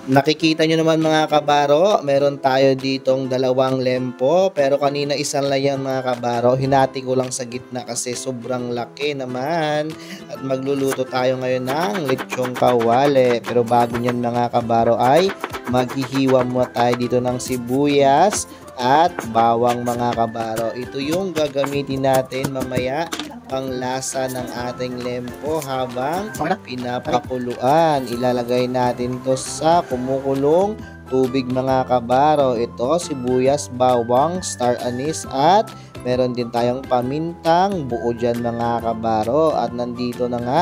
Nakikita nyo naman mga kabaro, meron tayo ditong dalawang lempo. Pero kanina isang lang yan mga kabaro. Hinati ko lang sa gitna kasi sobrang laki naman. At magluluto tayo ngayon ng lechong kawale. Pero bago nyan mga kabaro ay maghihiwa muna tayo dito ng sibuyas at bawang mga kabaro. Ito yung gagamitin natin mamaya panglasa ng ating lempo habang pinapakuluan. Ilalagay natin to sa kumukulong tubig mga kabaro. Ito sibuyas, bawang, star anise at meron din tayong pamintang buo dyan mga kabaro. At nandito na nga,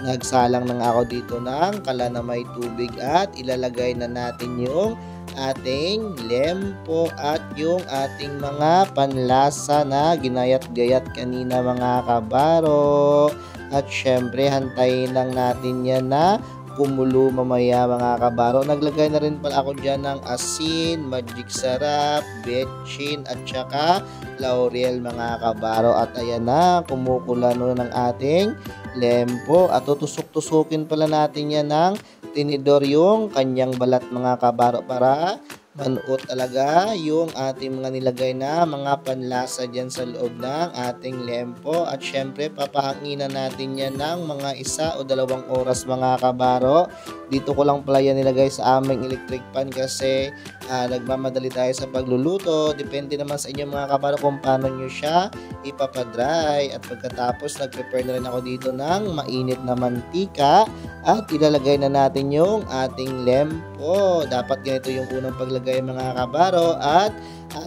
nagsalang na nga ako dito ng kala na may tubig at ilalagay na natin yung ating lempo at yung ating mga panlasa na ginayat-gayat kanina mga kabaro. At syempre hantayin lang natin yan na kumulo mamaya mga kabaro. Naglagay na rin pala ako dyan ng asin, magic sarap, betchin at saka laurel mga kabaro. At ayan na, kumukulano ng ating lempo at tutusok-tusukin pala natin yan ng tinidor yung kanyang balat mga kabaro para manuot talaga yung ating mga nilagay na mga panlasa dyan sa loob ng ating lempo. At syempre papahanginan natin yan ng mga 1 o 2 oras mga kabaro. Dito ko lang pala yan nilagay sa aming electric pan kasi nagmamadali tayo sa pagluluto. Depende naman sa inyo mga kabaro kung paano nyo siya ipapadry. At pagkatapos nag-prepare na rin ako dito ng mainit na mantika at ilalagay na natin yung ating lempo. Dapat ganito yung unang paglagay mga kabaro at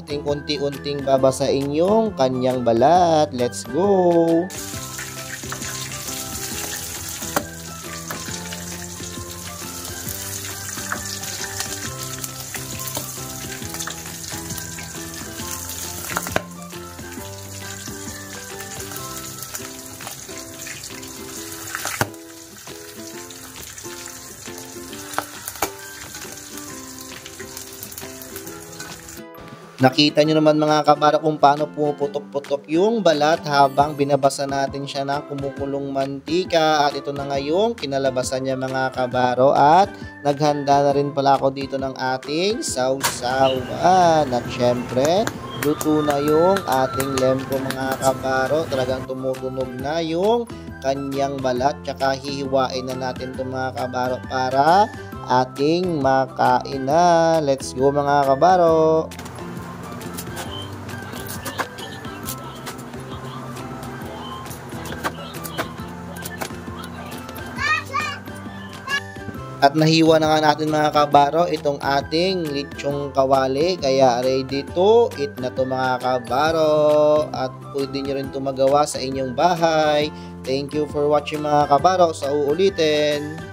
ating unti-unting babasain yung kanyang balat. Let's go! Nakita nyo naman mga kabaro kung paano pumuputok-putok yung balat habang binabasa natin siya ng kumukulong mantika. At ito na ngayong kinalabasan niya mga kabaro. At naghanda na rin pala ako dito ng ating sausawan. At syempre, luto na yung ating lempo mga kabaro. Talagang tumutunog na yung kanyang balat. Tsaka hihiwain na natin ito mga kabaro para ating makain na. Let's go mga kabaro! At nahiwa na nga natin mga kabaro itong ating lechong kawali. Kaya ready to eat na to mga kabaro. At pwede nyo rin ito magawa sa inyong bahay. Thank you for watching mga kabaro. Sa uulitin.